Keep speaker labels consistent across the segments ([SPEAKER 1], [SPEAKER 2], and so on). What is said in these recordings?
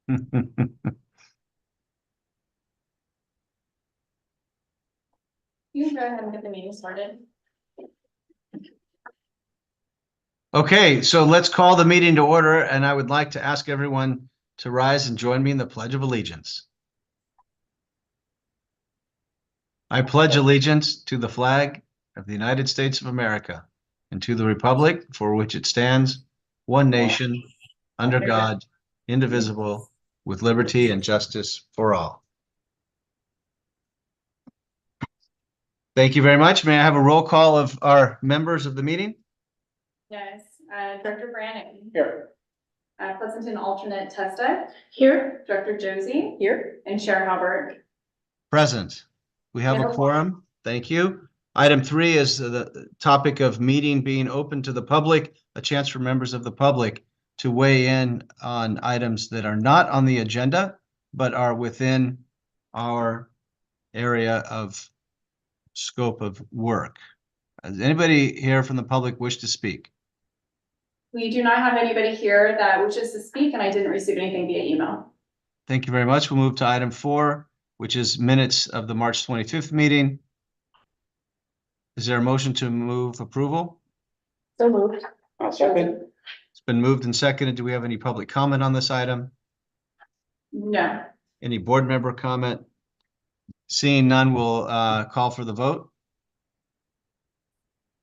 [SPEAKER 1] You can go ahead and get the meeting started.
[SPEAKER 2] Okay, so let's call the meeting to order, and I would like to ask everyone to rise and join me in the Pledge of Allegiance. I pledge allegiance to the flag of the United States of America and to the republic for which it stands, one nation, under God, indivisible, with liberty and justice for all. Thank you very much. May I have a roll call of our members of the meeting?
[SPEAKER 1] Yes, Director Branning.
[SPEAKER 3] Here.
[SPEAKER 1] Pleasanton alternate Testa.
[SPEAKER 4] Here.
[SPEAKER 1] Director Josie.
[SPEAKER 4] Here.
[SPEAKER 1] And Chair Hubbard.
[SPEAKER 2] Present. We have a quorum. Thank you. Item 3 is the topic of meeting being open to the public, a chance for members of the public to weigh in on items that are not on the agenda, but are within our area of scope of work. Does anybody here from the public wish to speak?
[SPEAKER 1] We do not have anybody here that wishes to speak, and I didn't receive anything via email.
[SPEAKER 2] Thank you very much. We'll move to item 4, which is minutes of the March 25th meeting. Is there a motion to move approval?
[SPEAKER 4] So moved.
[SPEAKER 3] I'll second.
[SPEAKER 2] It's been moved and seconded. Do we have any public comment on this item?
[SPEAKER 1] No.
[SPEAKER 2] Any board member comment? Seeing none, we'll call for the vote.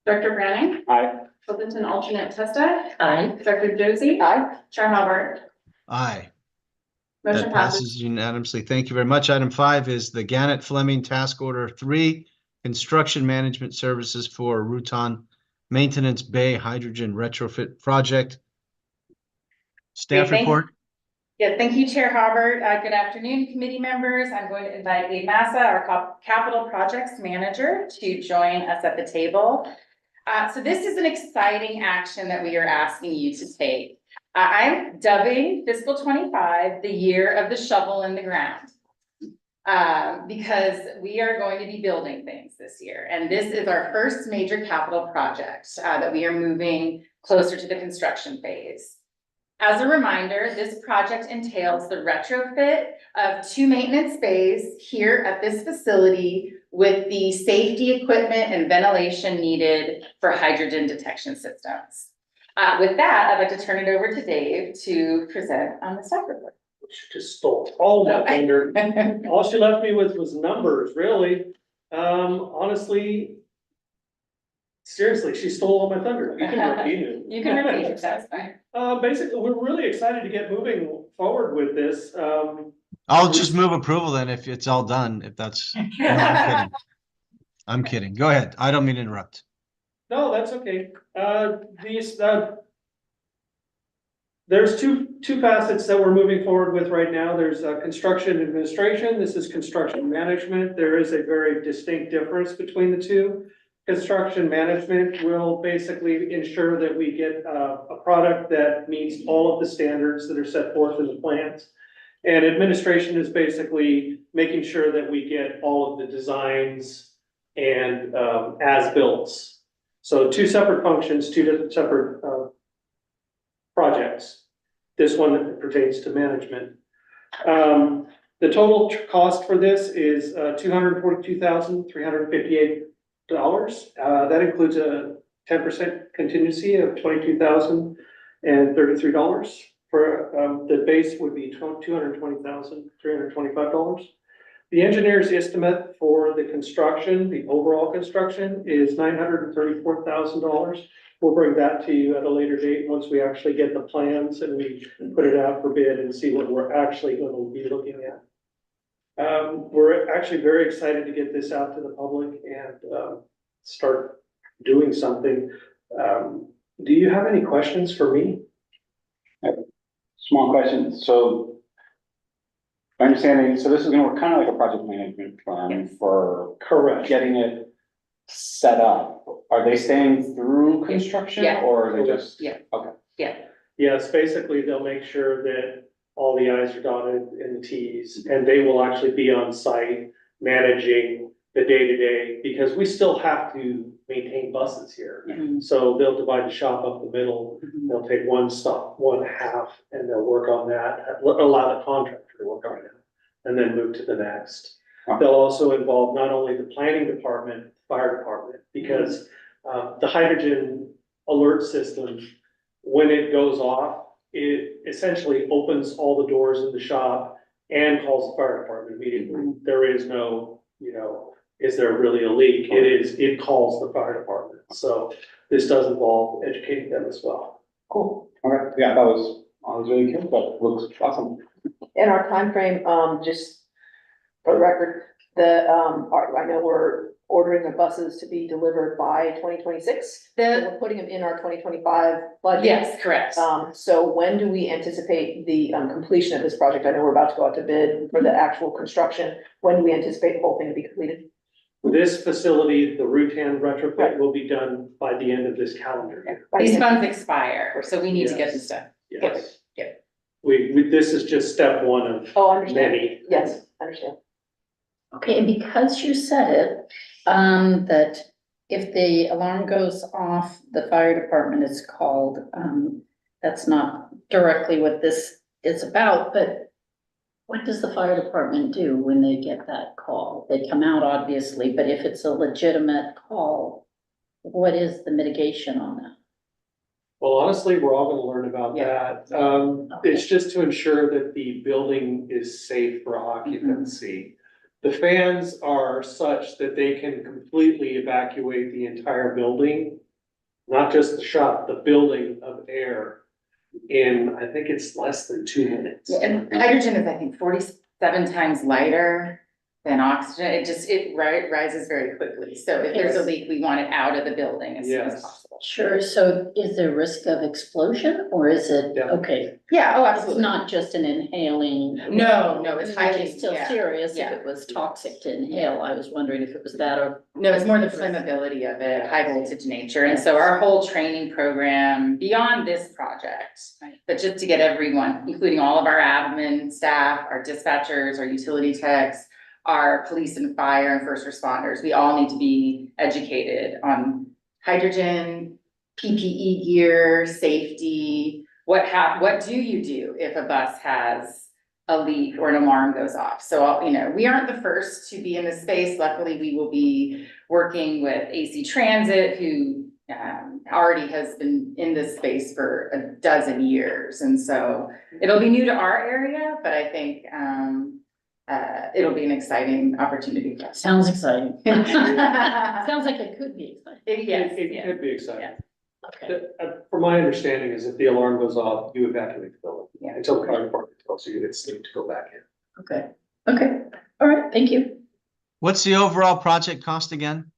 [SPEAKER 1] Director Branning.
[SPEAKER 3] Aye.
[SPEAKER 1] Pleasanton alternate Testa.
[SPEAKER 4] Aye.
[SPEAKER 1] Director Josie.
[SPEAKER 4] Aye.
[SPEAKER 1] Chair Hubbard.
[SPEAKER 2] Aye.
[SPEAKER 1] Motion
[SPEAKER 2] That
[SPEAKER 1] passes.
[SPEAKER 2] passes unanimously. Thank you very much. Item 5 is the Gannett Fleming Task Order 3, Construction Management Services for Rutan Maintenance Bay Hydrogen Retrofit Project. Staff
[SPEAKER 5] Great,
[SPEAKER 2] report.
[SPEAKER 5] Yes, thank you, Chair Hubbard. Good afternoon, committee members. I'm going to invite Dave Massa, our Capital Projects Manager, to join us at the table. So this is an exciting action that we are asking you to take. I'm dubbing fiscal 25 the year of the shovel in the ground. Because we are going to be building things this year. And this is our first major capital project that we are moving closer to the construction phase. As a reminder, this project entails the retrofit of 2 maintenance bays here at this facility with the safety equipment and ventilation needed for hydrogen detection systems. With that, I'd like to turn it over to Dave to present on the staff report.
[SPEAKER 3] She just stole all my thunder. All she left me with was numbers, really. Honestly, seriously, she stole all my thunder. You can repeat it.
[SPEAKER 5] You can repeat it, that's fine.
[SPEAKER 3] Basically, we're really excited to get moving forward with this.
[SPEAKER 2] I'll just move approval then if it's all done, if that's, no, I'm kidding. I'm kidding. Go ahead. I don't mean to interrupt.
[SPEAKER 3] No, that's okay. There's two facets that we're moving forward with right now. There's construction administration. This is construction management. There is a very distinct difference between the two. Construction management will basically ensure that we get a product that meets all of the standards that are set forth in the plans. And administration is basically making sure that we get all of the designs and as-built. So 2 separate functions, 2 separate projects. This one pertains to management. The total cost for this is $242,358. That includes a 10% contingency of $22,033. For the base would be $220,325. The engineer's estimate for the construction, the overall construction, is $934,000. We'll bring that to you at a later date once we actually get the plans and we put it out for bid and see what we're actually going to be looking at. We're actually very excited to get this out to the public and start doing something. Do you have any questions for me?
[SPEAKER 6] Small question. So my understanding, so this is gonna work kind of like a project management firm.
[SPEAKER 5] Yes.
[SPEAKER 6] For
[SPEAKER 3] Correct.
[SPEAKER 6] getting it set up. Are they staying through construction
[SPEAKER 5] Yeah.
[SPEAKER 6] or are they just?
[SPEAKER 5] Yeah.
[SPEAKER 6] Okay.
[SPEAKER 5] Yeah,
[SPEAKER 3] Yes, basically they'll make sure that all the i's are dotted and the t's, and they will actually be on site managing the day-to-day, because we still have to maintain buses here.
[SPEAKER 5] Mhm.
[SPEAKER 3] So they'll divide the shop up the middle, they'll take one stop, one half, and they'll work on that, allow the contractor to work on it, and then move to the next. They'll also involve not only the planning department, fire department, because the hydrogen alert system, when it goes off, it essentially opens all the doors in the shop and calls the fire department immediately. There is no, is there really a leak? It calls the fire department. So this does involve educating them as well.
[SPEAKER 6] Cool. Okay, yeah, that was really cool, but looks awesome.
[SPEAKER 4] In our timeframe, just for the record, I know we're ordering the buses to be delivered by 2026. So we're putting them in our 2025 budget.
[SPEAKER 5] Yes, correct.
[SPEAKER 4] So when do we anticipate the completion of this project? I know we're about to go out to bid for the actual construction. When do we anticipate the whole thing to be completed?
[SPEAKER 3] This facility, the Rutan retrofit, will be done by the end of this calendar year.
[SPEAKER 4] By
[SPEAKER 5] These
[SPEAKER 4] the end-
[SPEAKER 5] funds expire, so we need to get this done.
[SPEAKER 3] Yes.
[SPEAKER 5] Yep.
[SPEAKER 3] This is just step one of
[SPEAKER 4] Oh, understand.
[SPEAKER 3] many.
[SPEAKER 4] Yes, understand.
[SPEAKER 7] Okay, and because you said it, that if the alarm goes off, the fire department is called, that's not directly what this is about, but what does the fire department do when they get that call? They come out, obviously, but if it's a legitimate call, what is the mitigation on that?
[SPEAKER 3] Well, honestly, we're all gonna learn about that. It's just to ensure that the building is safe for occupancy. The fans are such that they can completely evacuate the entire building, not just the shop, the building of air in, I think it's less than 2 minutes.
[SPEAKER 5] Yeah, and hydrogen is, I think, 47 times lighter than oxygen. It rises very quickly. So if there's a leak, we want it out of the building as soon as
[SPEAKER 3] Yes.
[SPEAKER 5] possible.
[SPEAKER 7] Sure, so is there risk of explosion or is it,
[SPEAKER 3] Yeah.
[SPEAKER 7] okay,
[SPEAKER 5] Yeah, oh,
[SPEAKER 7] it's
[SPEAKER 5] absolutely.
[SPEAKER 7] not just an inhaling?
[SPEAKER 5] No, it's
[SPEAKER 7] Which
[SPEAKER 5] highly,
[SPEAKER 7] is still
[SPEAKER 5] yeah.
[SPEAKER 7] serious if
[SPEAKER 5] yeah.
[SPEAKER 7] it was toxic to inhale. I was wondering if it was that or.
[SPEAKER 5] No, it's more the flammability of it, high voltage nature. And so our whole training program beyond this project, but just to get everyone, including all of our admin staff, our dispatchers, our utility techs, our police and fire and first responders, we all need to be educated on hydrogen, PPE gear, safety. What do you do if a bus has a leak or an alarm goes off? So, we aren't the first to be in this space. Luckily, we will be working with AC Transit, who already has been in this space for a dozen years. And so it'll be new to our area, but I think it'll be an exciting opportunity for us.
[SPEAKER 7] Sounds exciting.
[SPEAKER 5] Yes,
[SPEAKER 7] Sounds like it could be exciting.
[SPEAKER 3] It could be exciting.
[SPEAKER 7] Okay.
[SPEAKER 3] From my understanding is if the alarm goes off, you evacuate the building.
[SPEAKER 5] Yeah.
[SPEAKER 3] Until the fire department tells you it's safe to go back in.
[SPEAKER 7] Okay, okay, all right, thank you.
[SPEAKER 2] What's the overall project cost again?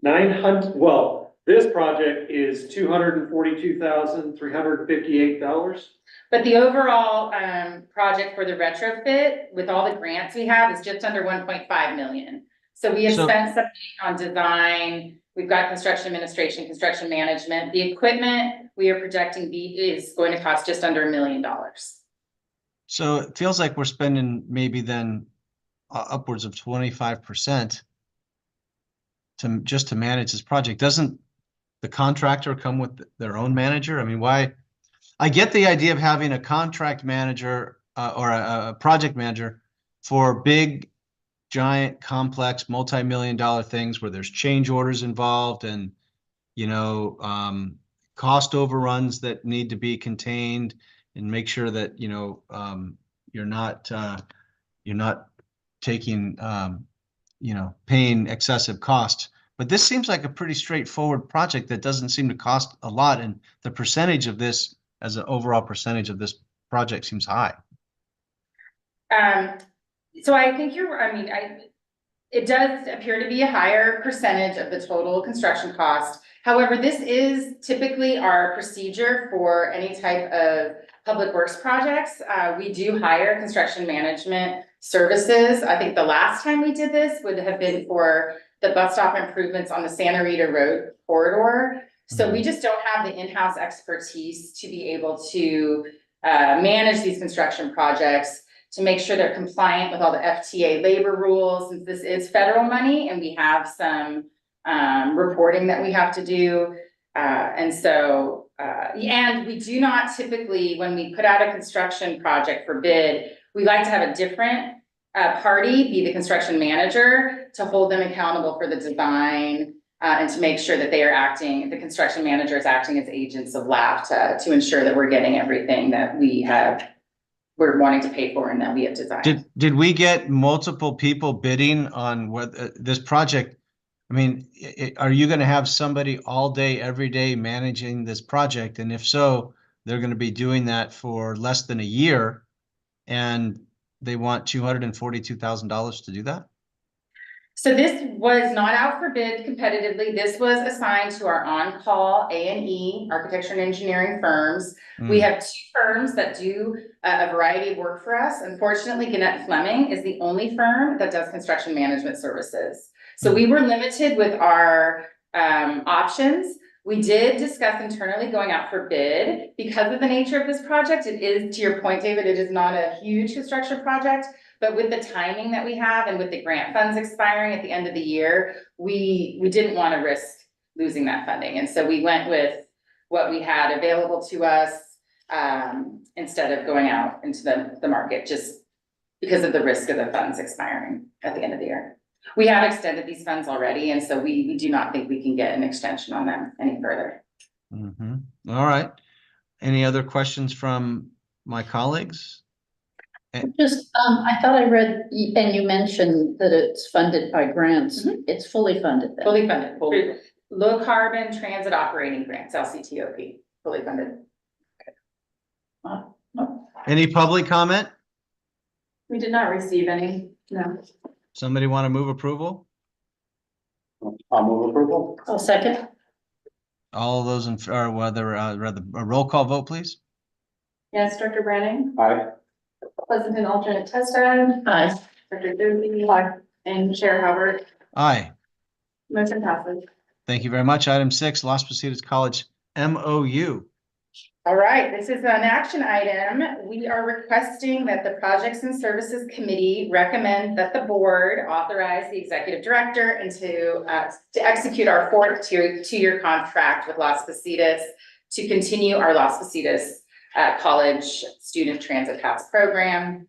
[SPEAKER 3] 900, well, this project is $242,358.
[SPEAKER 5] But the overall project for the retrofit, with all the grants we have, is just under 1.5 million. So we have
[SPEAKER 2] So-
[SPEAKER 5] spent something on design, we've got construction administration, construction management. The equipment we are projecting is going to cost just under $1 million.
[SPEAKER 2] So it feels like we're spending maybe then upwards of 25% to manage this project. Doesn't the contractor come with their own manager? I mean, why? I get the idea of having a contract manager or a project manager for big, giant, complex, multi-million-dollar things where there's change orders involved and, cost overruns that need to be contained and make sure that, you're not taking, paying excessive costs. But this seems like a pretty straightforward project that doesn't seem to cost a lot. And the percentage of this as an overall percentage of this project seems high.
[SPEAKER 5] So I think it does appear to be a higher percentage of the total construction cost. However, this is typically our procedure for any type of public works projects. We do hire construction management services. I think the last time we did this would have been for the bus stop improvements on the Santa Rita Road corridor. So we just don't have the in-house expertise to be able to manage these construction projects. to make sure they're compliant with all the FTA labor rules, since this is federal money and we have some reporting that we have to do. And we do not typically, when we put out a construction project for bid, we like to have a different party be the construction manager to hold them accountable for the design and to make sure that they are acting, the construction manager is acting as agents of LAVTA to ensure that we're getting everything that we're wanting to pay for and that we have designed.
[SPEAKER 2] Did we get multiple people bidding on what this project? I mean, are you going to have somebody all day, every day managing this project? And if so, they're going to be doing that for less than a year, and they want $242,000 to do that?
[SPEAKER 5] So this was not out for bid competitively. This was assigned to our on-call A&E, architecture and engineering firms. We have two firms that do a variety of work for us. Unfortunately, Gannett Fleming is the only firm that does construction management services. So we were limited with our options. We did discuss internally going out for bid because of the nature of this project. It is, to your point, David, it is not a huge construction project, but with the timing that we have and with the grant funds expiring at the end of the year, we didn't want to risk losing that funding. And so we went with what we had available to us instead of going out into the market, just because of the risk of the funds expiring at the end of the year. We have extended these funds already, and so we do not think we can get an extension on them any further.
[SPEAKER 2] All right. Any other questions from my colleagues?
[SPEAKER 7] Just, I thought I read, and you mentioned that it's funded by grants. It's fully funded then?
[SPEAKER 5] Fully funded. Low carbon transit operating grants, LCTOP, fully funded.
[SPEAKER 2] Any public comment?
[SPEAKER 1] We did not receive any, no.
[SPEAKER 2] Somebody want to move approval?
[SPEAKER 6] I'll move approval.
[SPEAKER 7] I'll second.
[SPEAKER 2] All those in, or whether, rather, a roll call vote, please?
[SPEAKER 1] Yes, Director Branning,
[SPEAKER 6] Aye.
[SPEAKER 1] Pleasanton alternate Testad,
[SPEAKER 7] Aye.
[SPEAKER 1] Director Dooley, and Chair Howard.
[SPEAKER 2] Aye.
[SPEAKER 1] Motion passes.
[SPEAKER 2] Thank you very much. Item 6, Las Positas College MOU.
[SPEAKER 5] All right, this is an action item. We are requesting that the Projects and Services Committee recommend that the board authorize the executive director and to execute our 4th two-year contract with Las Positas to continue our Las Positas College Student Transit Pass program.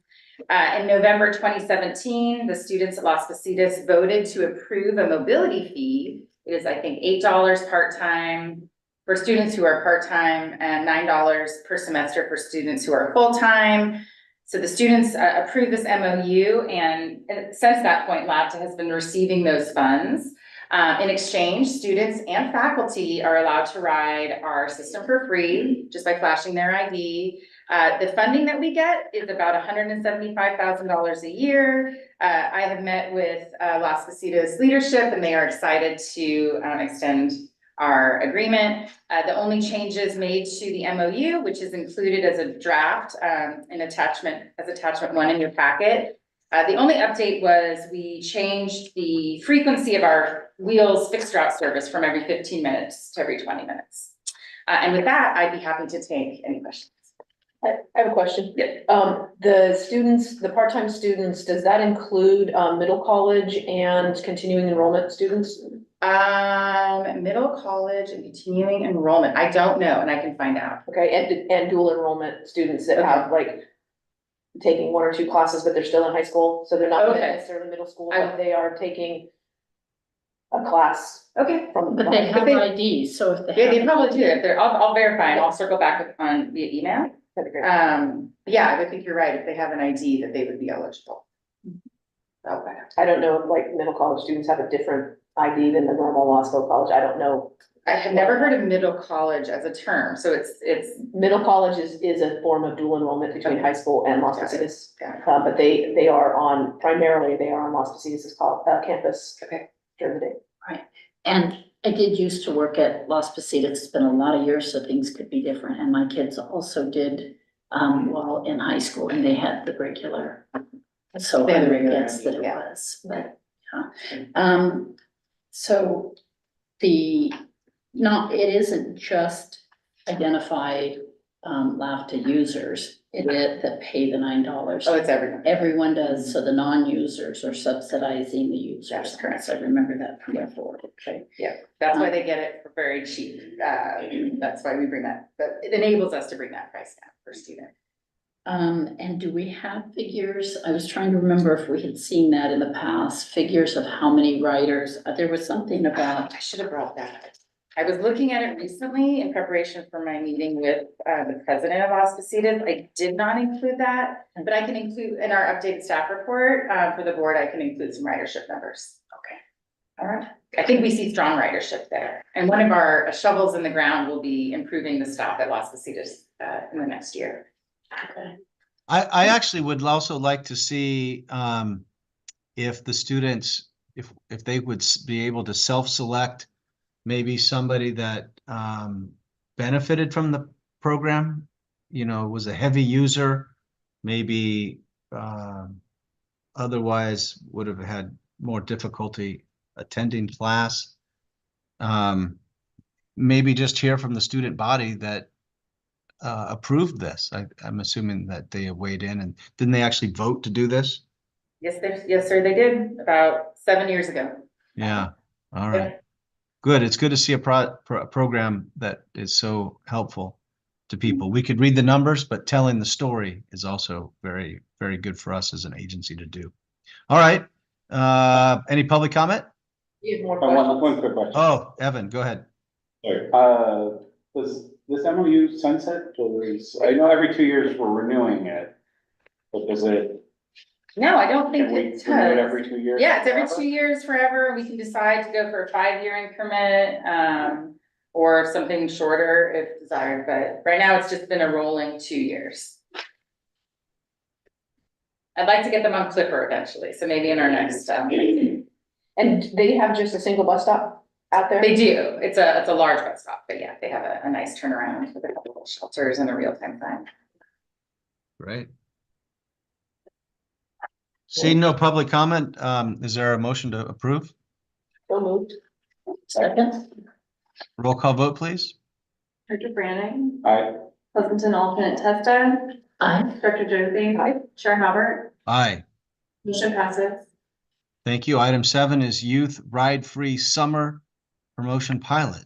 [SPEAKER 5] In November 2017, the students at Las Positas voted to approve a mobility fee. It is, I think, $8 part-time for students who are part-time and $9 per semester for students who are full-time. So the students approved this MOU, and since that point, LAVTA has been receiving those funds. In exchange, students and faculty are allowed to ride our system for free just by flashing their ID. The funding that we get is about $175,000 a year. I have met with Las Positas leadership, and they are excited to extend our agreement. The only changes made to the MOU, which is included as a draft in attachment 1 in your packet. The only update was we changed the frequency of our wheels fixed route service from every 15 minutes to every 20 minutes. And with that, I'd be happy to take any questions.
[SPEAKER 4] I have a question.
[SPEAKER 5] Yeah.
[SPEAKER 4] The students, the part-time students, does that include middle college and continuing enrollment students?
[SPEAKER 5] Middle college and continuing enrollment. I don't know, and I can find out.
[SPEAKER 4] Okay, and dual enrollment students that
[SPEAKER 5] Okay.
[SPEAKER 4] have like taking 1 or 2 classes, but they're still in high school, so they're not
[SPEAKER 5] Okay.
[SPEAKER 4] necessarily middle school,
[SPEAKER 5] I-
[SPEAKER 4] but they are taking a class
[SPEAKER 5] Okay.
[SPEAKER 4] from.
[SPEAKER 7] But they have
[SPEAKER 5] they-
[SPEAKER 7] IDs, so if they
[SPEAKER 5] Yeah, they
[SPEAKER 7] have.
[SPEAKER 5] probably do. If they're, I'll verify and I'll circle back via email.
[SPEAKER 4] That'd be great.
[SPEAKER 5] Yeah, I think you're right. If they have an ID, that they would be eligible. I'll find out.
[SPEAKER 4] I don't know if like middle college students have a different ID than the normal law school college, I don't know.
[SPEAKER 5] I have never heard of middle college as a term, so it's,
[SPEAKER 4] Middle college is a form of dual enrollment between high school and Las
[SPEAKER 5] Got it.
[SPEAKER 4] Positas.
[SPEAKER 5] Got it.
[SPEAKER 4] But they are on, primarily, they are on Las Positas' campus.
[SPEAKER 5] Okay.
[SPEAKER 4] During the day.
[SPEAKER 7] And I did used to work at Las Positas. It's been a lot of years, so things could be different. And my kids also did, while in high school, and they had the regular. So
[SPEAKER 5] They had the
[SPEAKER 7] I
[SPEAKER 5] regular
[SPEAKER 7] guess that it
[SPEAKER 5] yeah.
[SPEAKER 7] was, but, yeah. So it isn't just identify LAVTA users that pay the $9.
[SPEAKER 5] Oh, it's everyone.
[SPEAKER 7] Everyone does, so the non-users are subsidizing the users.
[SPEAKER 5] That's correct.
[SPEAKER 7] So I remember that from before, okay?
[SPEAKER 5] Yeah, that's why they get it for very cheap. That's why we bring that, but it enables us to bring that price down per student.
[SPEAKER 7] And do we have figures? I was trying to remember if we had seen that in the past, figures of how many riders. There was something about,
[SPEAKER 5] I should have brought that. I was looking at it recently in preparation for my meeting with the president of Ospecitas. I did not include that, but I can include in our updated staff report for the board, I can include some ridership numbers.
[SPEAKER 7] okay,
[SPEAKER 5] All right. I think we see strong ridership there. And one of our shovels in the ground will be improving the stop at Las Positas in the next year.
[SPEAKER 7] okay.
[SPEAKER 2] I actually would also like to see if the students, if they would be able to self-select maybe somebody that benefited from the program, you know, was a heavy user, maybe otherwise would have had more difficulty attending class. Maybe just hear from the student body that approved this. I'm assuming that they weighed in, and didn't they actually vote to do this?
[SPEAKER 5] Yes, sir, they did about 7 years ago.
[SPEAKER 2] Yeah, all right. Good. It's good to see a program that is so helpful to people. We could read the numbers, but telling the story is also very, very good for us as an agency to do. All right. Any public comment?
[SPEAKER 4] You have more
[SPEAKER 6] One
[SPEAKER 4] questions?
[SPEAKER 6] quick question.
[SPEAKER 2] Oh, Evan, go ahead.
[SPEAKER 6] Sorry. Does this MOU sunset, I know every 2 years we're renewing it, but does it,
[SPEAKER 5] No, I don't think
[SPEAKER 6] can we
[SPEAKER 5] it
[SPEAKER 6] renew it
[SPEAKER 5] does.
[SPEAKER 6] every 2 years?
[SPEAKER 5] Yeah, it's every
[SPEAKER 6] forever?
[SPEAKER 5] 2 years forever. We can decide to go for a 5-year increment, or something shorter if desired, but right now it's just been a rolling 2 years. I'd like to get them on Clipper eventually, so maybe in our next,
[SPEAKER 4] And they have just a single bus stop out there?
[SPEAKER 5] they do. It's a large bus stop, but yeah, they have a nice turnaround with a couple of shelters and a real-time time.
[SPEAKER 2] Great. Seeing no public comment, is there a motion to approve?
[SPEAKER 4] So moved.
[SPEAKER 7] Second,
[SPEAKER 2] Roll call vote, please.
[SPEAKER 1] Director Branning,
[SPEAKER 6] Aye.
[SPEAKER 1] Pleasanton alternate Testa,
[SPEAKER 7] aye.
[SPEAKER 1] Director Josie,
[SPEAKER 4] Aye.
[SPEAKER 1] Chair Albert,
[SPEAKER 2] Aye.
[SPEAKER 1] motion passes.
[SPEAKER 2] Thank you. Item 7 is Youth Ride-Free Summer Promotion Pilot.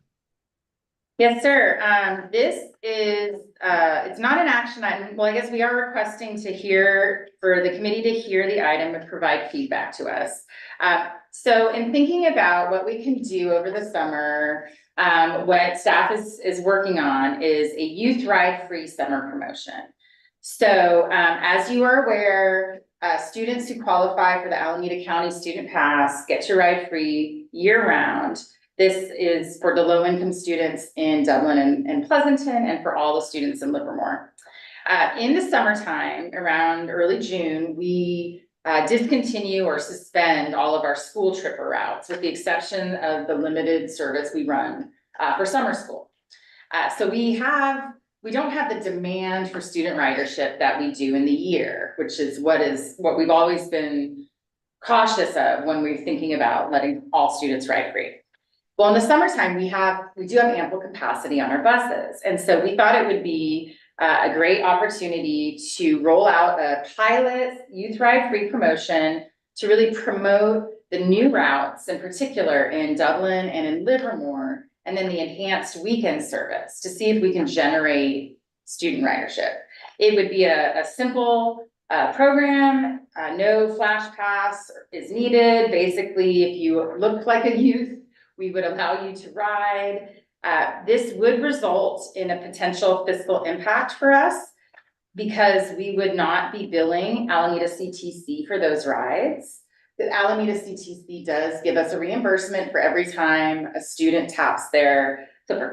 [SPEAKER 5] Yes, sir. This is, it's not an action item. Well, I guess we are requesting to hear, for the committee to hear the item and provide feedback to us. So in thinking about what we can do over the summer, what staff is working on is a youth ride-free summer promotion. So, as you are aware, students who qualify for the Alameda County Student Pass get to ride free year-round. This is for the low-income students in Dublin and Pleasanton, and for all the students in Livermore. In the summertime, around early June, we discontinue or suspend all of our school tripper routes, with the exception of the limited service we run for summer school. So we don't have the demand for student ridership that we do in the year, which is what we've always been cautious of when we're thinking about letting all students ride free. Well, in the summertime, we do have ample capacity on our buses. And so we thought it would be a great opportunity to roll out a pilot youth ride free promotion to really promote the new routes, in particular in Dublin and in Livermore, and then the enhanced weekend service to see if we can generate student ridership. It would be a simple program, no flash pass is needed. Basically, if you look like a youth, we would allow you to ride. This would result in a potential fiscal impact for us because we would not be billing Alameda CTC for those rides. The Alameda CTC does give us a reimbursement for every time a student taps their Clipper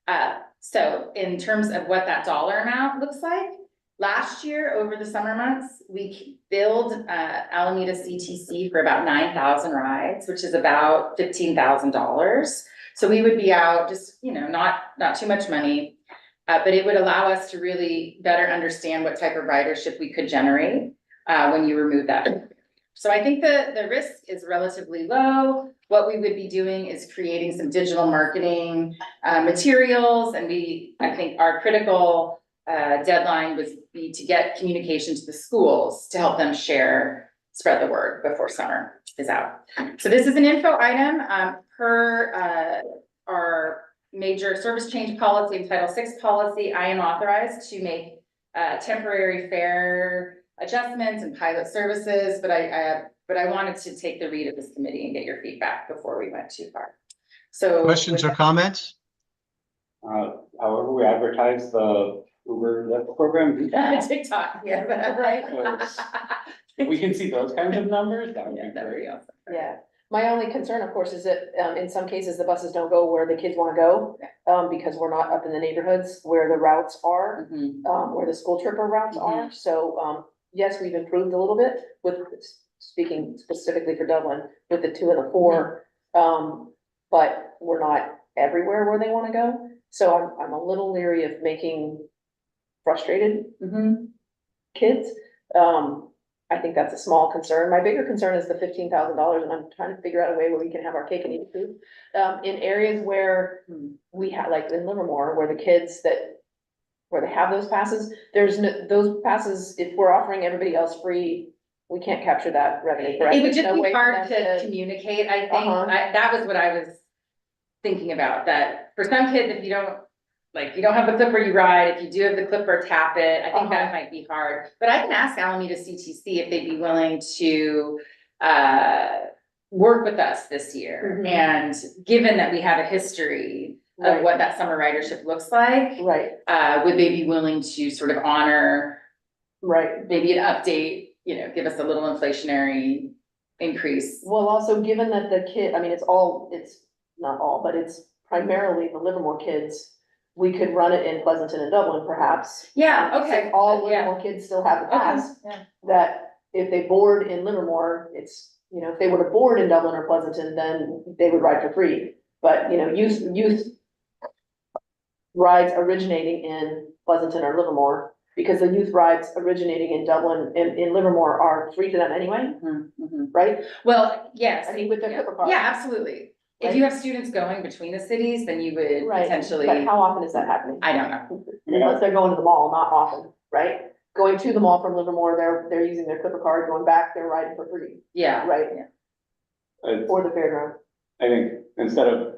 [SPEAKER 5] card. So in terms of what that dollar amount looks like, last year over the summer months, we billed Alameda CTC for about 9,000 rides, which is about $15,000. So we would be out just, not too much money, but it would allow us to really better understand what type of ridership we could generate when you remove that. So I think the risk is relatively low. What we would be doing is creating some digital marketing materials, and I think our critical deadline was be to get communication to the schools to help them spread the word before summer is out. So this is an info item, per, our major service change policy and Title VI policy. I am authorized to make, temporary fare adjustments and pilot services, but I wanted to take the read of this committee and get your feedback before we went too far. So.
[SPEAKER 2] Questions or comments?
[SPEAKER 6] However, we advertise the Uber Lyft program.
[SPEAKER 5] TikTok, yeah, right.
[SPEAKER 6] We can see those kinds of numbers, that would
[SPEAKER 5] Yeah,
[SPEAKER 6] be
[SPEAKER 5] that would be
[SPEAKER 6] great.
[SPEAKER 5] awesome.
[SPEAKER 4] Yeah, my only concern, of course, is that, in some cases, the buses don't go where the kids wanna go. Because we're not up in the neighborhoods where the routes are,
[SPEAKER 5] Mhm.
[SPEAKER 4] where the school tripper routes are. So, yes, we've improved a little bit with, speaking specifically for Dublin, with the 2 and the 4. But we're not everywhere where they wanna go. So I'm a little leery of making frustrated
[SPEAKER 5] Mhm.
[SPEAKER 4] kids. I think that's a small concern. My bigger concern is the $15,000, and I'm trying to figure out a way where we can have our cake and eat it too. In areas where we have, like in Livermore, where the kids where they have those passes, there's no, those passes, if we're offering everybody else free, we can't capture that revenue, correct?
[SPEAKER 5] It would
[SPEAKER 4] There's
[SPEAKER 5] just
[SPEAKER 4] no
[SPEAKER 5] be
[SPEAKER 4] way for
[SPEAKER 5] hard
[SPEAKER 4] them
[SPEAKER 5] to communicate, I think,
[SPEAKER 4] Uh-huh.
[SPEAKER 5] that was what I was thinking about, that for some kids, if you don't, like, you don't have the clipper, you ride, if you do have the clipper, tap it, I think that might be hard. But I can ask Alameda CTC if they'd be willing to, work with us this year.
[SPEAKER 4] Mhm.
[SPEAKER 5] And given that we have a history of
[SPEAKER 4] Right.
[SPEAKER 5] what that summer ridership looks like,
[SPEAKER 4] Right,
[SPEAKER 5] would they be willing to sort of honor
[SPEAKER 4] right.
[SPEAKER 5] maybe an update, give us a little inflationary increase?
[SPEAKER 4] Well, also, given that the kid, I mean, it's not all, but it's primarily the Livermore kids. We could run it in Pleasanton and Dublin, perhaps.
[SPEAKER 5] Yeah, okay.
[SPEAKER 4] If all
[SPEAKER 5] Yeah.
[SPEAKER 4] Livermore kids still have the
[SPEAKER 5] Okay,
[SPEAKER 4] pass,
[SPEAKER 5] yeah.
[SPEAKER 4] that if they board in Livermore, it's, if they were to board in Dublin or Pleasanton, then they would ride for free. But, youth rides originating in Pleasanton or Livermore, because the youth rides originating in Dublin and in Livermore are free to them anyway,
[SPEAKER 5] Mhm, mhm.
[SPEAKER 4] right?
[SPEAKER 5] Well, yes.
[SPEAKER 4] I mean, with their
[SPEAKER 5] yeah.
[SPEAKER 4] clipper card.
[SPEAKER 5] Yeah, absolutely. If you have students going between the cities, then you would
[SPEAKER 4] Right,
[SPEAKER 5] potentially,
[SPEAKER 4] but how often is that happening?
[SPEAKER 5] I don't know.
[SPEAKER 4] Unless they're going to the mall, not often, right? Going to the mall from Livermore, they're using their clipper card, going back, they're riding for free,
[SPEAKER 5] Yeah.
[SPEAKER 4] right?
[SPEAKER 6] It's-
[SPEAKER 4] Or the fairground.
[SPEAKER 6] I think instead of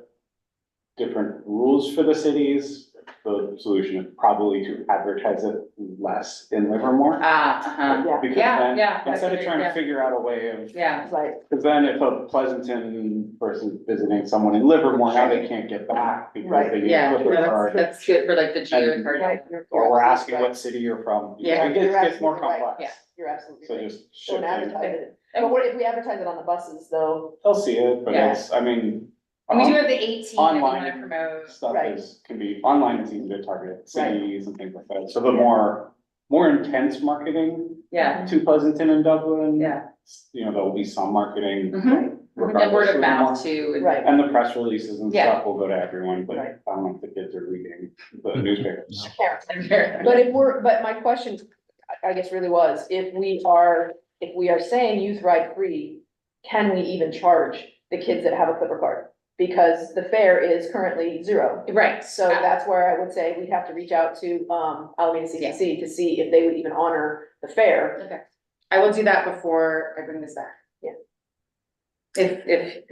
[SPEAKER 6] different rules for the cities, the solution is probably to advertise it less in Livermore.
[SPEAKER 5] Uh-huh.
[SPEAKER 4] Yeah,
[SPEAKER 6] Because
[SPEAKER 5] Yeah,
[SPEAKER 6] then,
[SPEAKER 5] yeah,
[SPEAKER 6] instead of
[SPEAKER 5] that's
[SPEAKER 6] trying
[SPEAKER 5] great,
[SPEAKER 6] to figure out a way of,
[SPEAKER 5] Yeah,
[SPEAKER 4] right,
[SPEAKER 6] because then if a Pleasanton person visiting someone in Livermore, now they can't get back because
[SPEAKER 4] Right.
[SPEAKER 6] they need
[SPEAKER 5] yeah,
[SPEAKER 6] a clipper
[SPEAKER 5] that's,
[SPEAKER 6] card.
[SPEAKER 5] that's good for like the geo
[SPEAKER 6] And-
[SPEAKER 5] card.
[SPEAKER 4] right.
[SPEAKER 6] Or we're asking
[SPEAKER 4] right.
[SPEAKER 6] what city you're from.
[SPEAKER 5] Yeah,
[SPEAKER 6] It
[SPEAKER 4] you're
[SPEAKER 6] gets more
[SPEAKER 4] absolutely right.
[SPEAKER 6] complex.
[SPEAKER 5] Yeah.
[SPEAKER 4] You're absolutely
[SPEAKER 6] So
[SPEAKER 4] right.
[SPEAKER 6] just
[SPEAKER 4] Don't
[SPEAKER 6] shifting.
[SPEAKER 4] advertise it. But what if we advertise it on the buses, though?
[SPEAKER 6] They'll see it, but
[SPEAKER 5] Yeah.
[SPEAKER 6] it's, I mean.
[SPEAKER 5] And we do have the 18 that we wanna
[SPEAKER 6] Online
[SPEAKER 5] promote.
[SPEAKER 6] stuff
[SPEAKER 4] Right.
[SPEAKER 6] can be, online is easy to target cities and things like that. So the more intense marketing
[SPEAKER 5] Yeah,
[SPEAKER 6] to Pleasanton and Dublin.
[SPEAKER 5] yeah.
[SPEAKER 6] There'll be some marketing.
[SPEAKER 5] Mhm. And
[SPEAKER 6] regardless
[SPEAKER 5] word of
[SPEAKER 6] the
[SPEAKER 5] mouth
[SPEAKER 6] more-
[SPEAKER 5] too. and-
[SPEAKER 4] Right.
[SPEAKER 6] And the press releases and
[SPEAKER 5] Yeah.
[SPEAKER 6] stuff will go to everyone, but I
[SPEAKER 4] Right.
[SPEAKER 6] don't know if the kids are reading the newspapers.
[SPEAKER 4] But my question, I guess really was, if we are saying youth ride free, can we even charge the kids that have a clipper card? Because the fare is currently $0.
[SPEAKER 5] Right,
[SPEAKER 4] So that's where I would say we'd have to reach out to, Alameda CTC to see if they would even honor the fare.
[SPEAKER 5] okay. I will do that before I bring this back.
[SPEAKER 4] Yeah.
[SPEAKER 5] If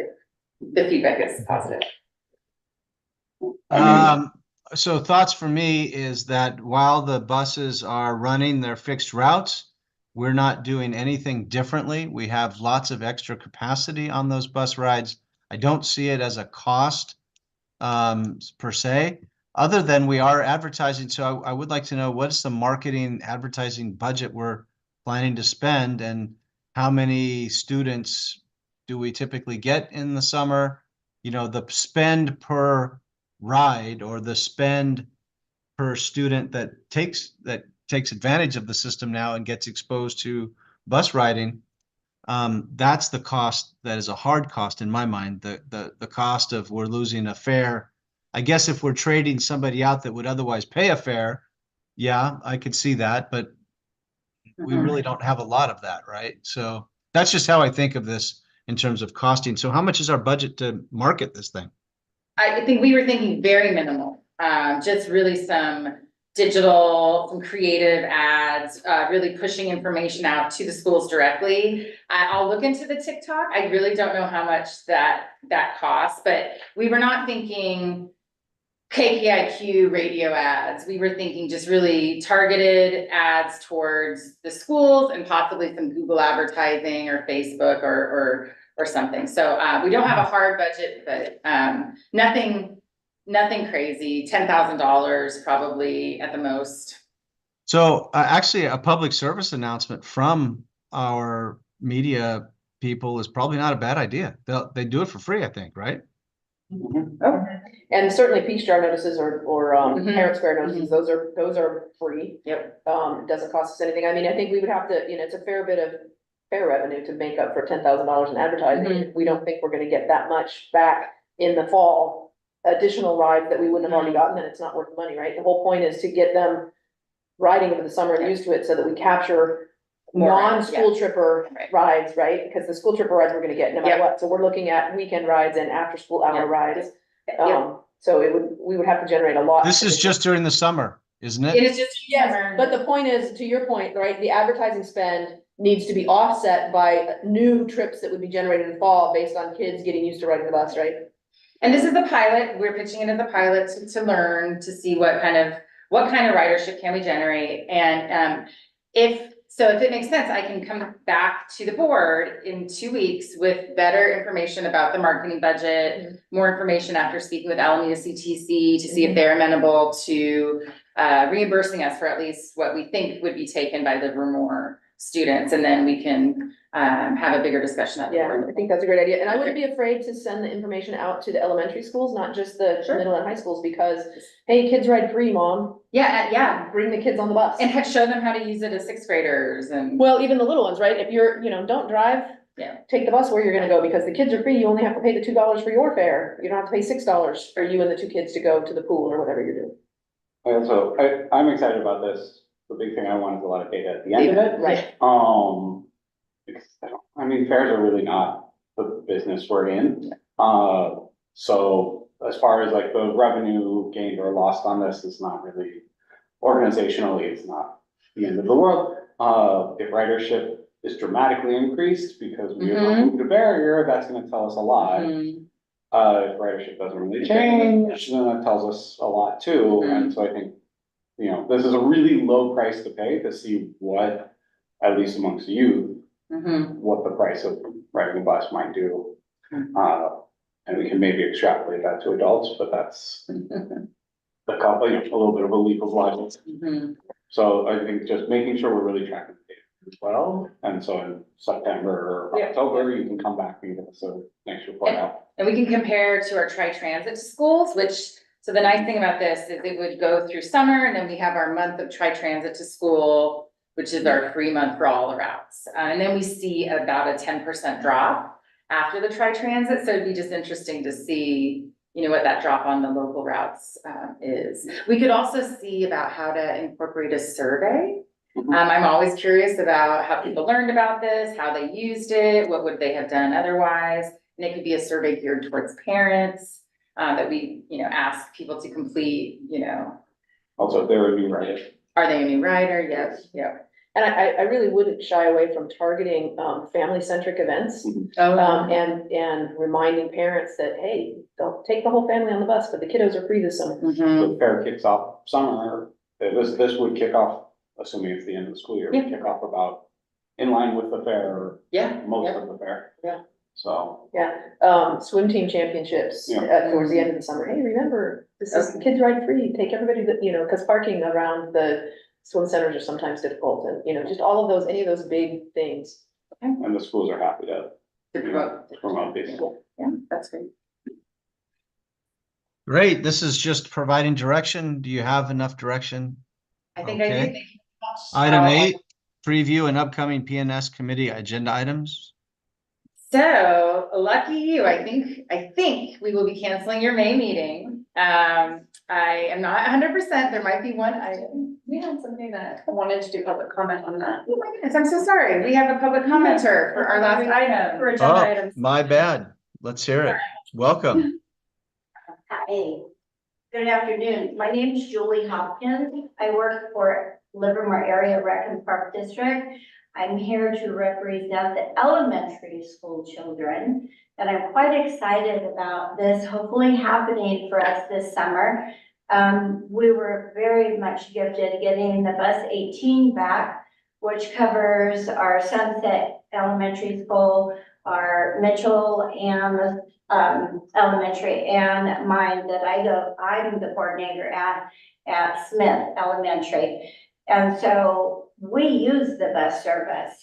[SPEAKER 5] the feedback is positive.
[SPEAKER 2] So thoughts for me is that while the buses are running their fixed routes, we're not doing anything differently. We have lots of extra capacity on those bus rides. I don't see it as a cost per se, other than we are advertising. So I would like to know, what is the marketing advertising budget we're planning to spend, and how many students do we typically get in the summer? The spend per ride, or the spend per student that takes advantage of the system now and gets exposed to bus riding. That's the cost that is a hard cost in my mind. The cost of, we're losing a fare. I guess if we're trading somebody out that would otherwise pay a fare, yeah, I could see that, but we really don't have a lot of that, right? So that's just how I think of this in terms of costing. So how much is our budget to market this thing?
[SPEAKER 5] I think we were thinking very minimal, just really some digital, some creative ads, really pushing information out to the schools directly. I'll look into the TikTok. I really don't know how much that costs, but we were not thinking KPIQ radio ads. We were thinking just really targeted ads towards the schools and possibly some Google advertising or Facebook or something. So we don't have a hard budget, but nothing crazy. $10,000 probably at the most.
[SPEAKER 2] So actually, a public service announcement from our media people is probably not a bad idea. They do it for free, I think, right?
[SPEAKER 4] And certainly Peach Jar notices or
[SPEAKER 5] Mhm.
[SPEAKER 4] Parent Square notices, those are free.
[SPEAKER 5] Yep.
[SPEAKER 4] It doesn't cost us anything. I mean, I think we would have to, it's a fair bit of fair revenue to make up for $10,000 in advertising.
[SPEAKER 5] Mhm.
[SPEAKER 4] We don't think we're gonna get that much back in the fall. Additional rides that we wouldn't have already gotten, then it's not worth the money, right? The whole point is to get them riding over the summer and used to it so that we capture
[SPEAKER 5] More rides,
[SPEAKER 4] non-school tripper
[SPEAKER 5] Right.
[SPEAKER 4] rides, right? Because the school tripper rides we're gonna get no matter
[SPEAKER 5] Yep.
[SPEAKER 4] what. So we're looking at weekend rides and after school hour
[SPEAKER 5] Yep.
[SPEAKER 4] rides.
[SPEAKER 5] Yep.
[SPEAKER 4] So we would have to generate a lot.
[SPEAKER 2] This is just during the summer, isn't
[SPEAKER 5] It
[SPEAKER 2] it?
[SPEAKER 5] is just.
[SPEAKER 4] Yes, but the point is, to your point, right, the advertising spend needs to be offset by new trips that would be generated in fall based on kids getting used to riding the bus, right?
[SPEAKER 5] And this is the pilot, we're pitching it as a pilot to learn, to see what kind of ridership can we generate? And, if it makes sense, I can come back to the board in 2 weeks with better information about the marketing budget, more information after speaking with Alameda CTC to see if they're amenable to, reimbursing us for at least what we think would be taken by Livermore students, and then we can, have a bigger discussion at the
[SPEAKER 4] Yeah,
[SPEAKER 5] board.
[SPEAKER 4] I think that's a great idea. And I wouldn't be afraid to send the information out to the elementary schools, not just the
[SPEAKER 5] Sure.
[SPEAKER 4] middle and high schools, because, hey, kids ride free, mom,
[SPEAKER 5] Yeah,
[SPEAKER 4] bring the kids on the bus.
[SPEAKER 5] and show them how to use it as sixth graders and.
[SPEAKER 4] Well, even the little ones, right? If you're, don't drive.
[SPEAKER 5] Yeah.
[SPEAKER 4] Take the bus where you're gonna go, because the kids are free, you only have to pay the $2 for your fare. You don't have to pay $6 for you and the 2 kids to go to the pool or whatever you're doing.
[SPEAKER 6] So I'm excited about this. The big thing I want is a lot of data at the end of it.
[SPEAKER 4] Right.
[SPEAKER 6] Because fairs are really not the business we're in. So as far as like the revenue gained or lost on this is not really, organizationally, it's not the end of the world. If ridership is dramatically increased because we have removed a barrier, that's gonna tell us a lot.
[SPEAKER 5] Mhm.
[SPEAKER 6] If ridership doesn't really change, then that tells us a lot too. And so I think, this is a really low price to pay to see what, at least amongst youth,
[SPEAKER 5] Mhm.
[SPEAKER 6] what the price of riding a bus might do. And we can maybe extrapolate that to adults, but that's a couple, a little bit of a leap of logic.
[SPEAKER 5] Mhm.
[SPEAKER 6] So I think just making sure we're really tracking the data as well. And so in September or
[SPEAKER 5] Yeah.
[SPEAKER 6] October, you can come back and give us a next report out.
[SPEAKER 5] And we can compare to our tri-transit schools, so the nice thing about this is it would go through summer, and then we have our month of tri-transit to school, which is our free month for all the routes. And then we see about a 10% drop after the tri-transit, so it'd be just interesting to see, what that drop on the local routes is. We could also see about how to incorporate a survey. I'm always curious about how people learned about this, how they used it, what would they have done otherwise. And it could be a survey geared towards parents, that we, ask people to complete,
[SPEAKER 6] Also, if they're a new rider.
[SPEAKER 5] are they a new rider? Yes, yeah.
[SPEAKER 4] And I really wouldn't shy away from targeting, family-centric events.
[SPEAKER 5] Oh,
[SPEAKER 4] And reminding parents that, hey, they'll take the whole family on the bus, but the kiddos are free this summer.
[SPEAKER 5] mhm.
[SPEAKER 6] The fair kicks off summer, this would kick off, assuming it's the end of the school year, would kick off about in line with the fair,
[SPEAKER 5] Yeah.
[SPEAKER 6] most
[SPEAKER 5] yeah.
[SPEAKER 6] of the fair.
[SPEAKER 4] Yeah.
[SPEAKER 6] So,
[SPEAKER 4] Swim team championships
[SPEAKER 6] Yeah.
[SPEAKER 4] towards the end of the summer. Hey, remember, this is kids ride free. Take everybody that, because parking around the swim centers are sometimes difficult and, just all of those, any of those big things.
[SPEAKER 6] and the schools are happy to
[SPEAKER 5] To
[SPEAKER 6] promote these.
[SPEAKER 5] Yeah, that's great.
[SPEAKER 2] Great. This is just providing direction. Do you have enough direction?
[SPEAKER 5] I think I
[SPEAKER 2] Okay.
[SPEAKER 5] did. Thank you so much.
[SPEAKER 2] Item 8, preview and upcoming PNS committee agenda items.
[SPEAKER 5] So lucky you, I think we will be canceling your May meeting. I am not 100%, there might be one item. We had somebody that
[SPEAKER 1] Wanted to do public comment on that.
[SPEAKER 5] oh my goodness, I'm so sorry. We have a public commenter for our last item.
[SPEAKER 1] For agenda items.
[SPEAKER 2] My bad. Let's hear it. Welcome.
[SPEAKER 8] Hi. Good afternoon. My name is Julie Hopkins. I work for Livermore Area Rec and Park District. I'm here to represent the elementary school children, and I'm quite excited about this hopefully happening for us this summer. We were very much gifted getting the bus 18 back, which covers our Sunset Elementary School, our Mitchell and elementary, and mine that I'm the coordinator at Smith Elementary. And so we use the bus service,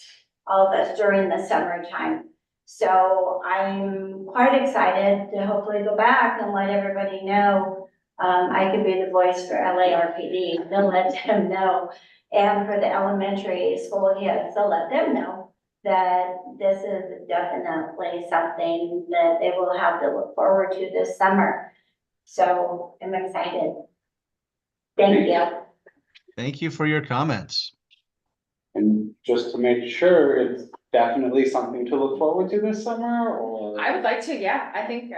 [SPEAKER 8] all of us during the summertime. So I'm quite excited to hopefully go back and let everybody know, I can be the voice for LARPD, to let them know. And for the elementary school kids, to let them know that this is definitely something that they will have to look forward to this summer. So I'm excited. Thank you.
[SPEAKER 2] Thank you for your comments.
[SPEAKER 6] And just to make sure, it's definitely something to look forward to this summer, or?
[SPEAKER 5] I would like to, yeah, I think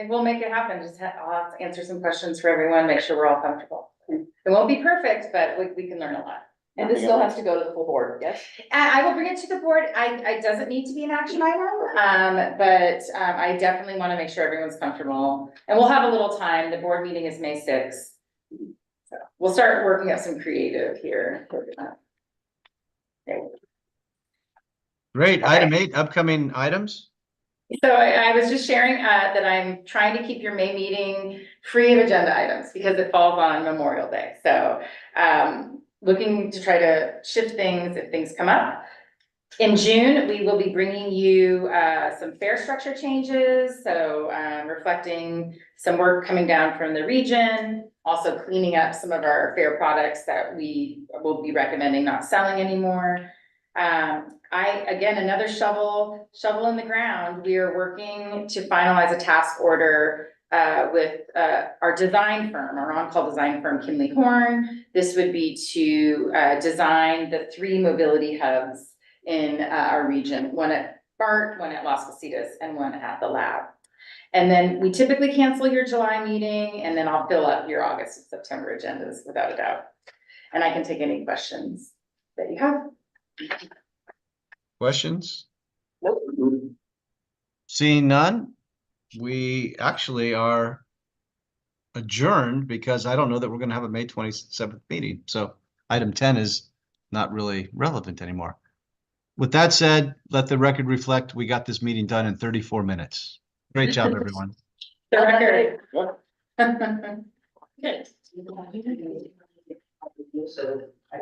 [SPEAKER 5] we'll make it happen, I'll have to answer some questions for everyone, make sure we're all comfortable. It won't be perfect, but we can learn a lot.
[SPEAKER 4] And this still has to go to the full board, yes?
[SPEAKER 5] I will bring it to the board. It doesn't need to be an action item, but I definitely want to make sure everyone's comfortable. And we'll have a little time. The board meeting is May 6th. So we'll start working out some creative here.
[SPEAKER 2] Great. Item 8, upcoming items.
[SPEAKER 5] So I was just sharing that I'm trying to keep your May meeting free of agenda items because it falls on Memorial Day. So looking to try to shift things if things come up. In June, we will be bringing you some fare structure changes, so reflecting some work coming down from the region, also cleaning up some of our fare products that we will be recommending not selling anymore. Again, another shovel in the ground. We are working to finalize a task order with our design firm, our on-call design firm, Kinley Horn. This would be to design the 3 mobility hubs in our region, one at BART, one at Las Positas, and one at the lab. And then we typically cancel your July meeting, and then I'll fill up your August and September agendas without a doubt. And I can take any questions that you have.
[SPEAKER 2] Questions? Seeing none, we actually are adjourned because I don't know that we're going to have a May 27th meeting. So item 10 is not really relevant anymore. With that said, let the record reflect we got this meeting done in 34 minutes. Great job, everyone.
[SPEAKER 5] The record.
[SPEAKER 6] What?
[SPEAKER 5] Good.
[SPEAKER 4] So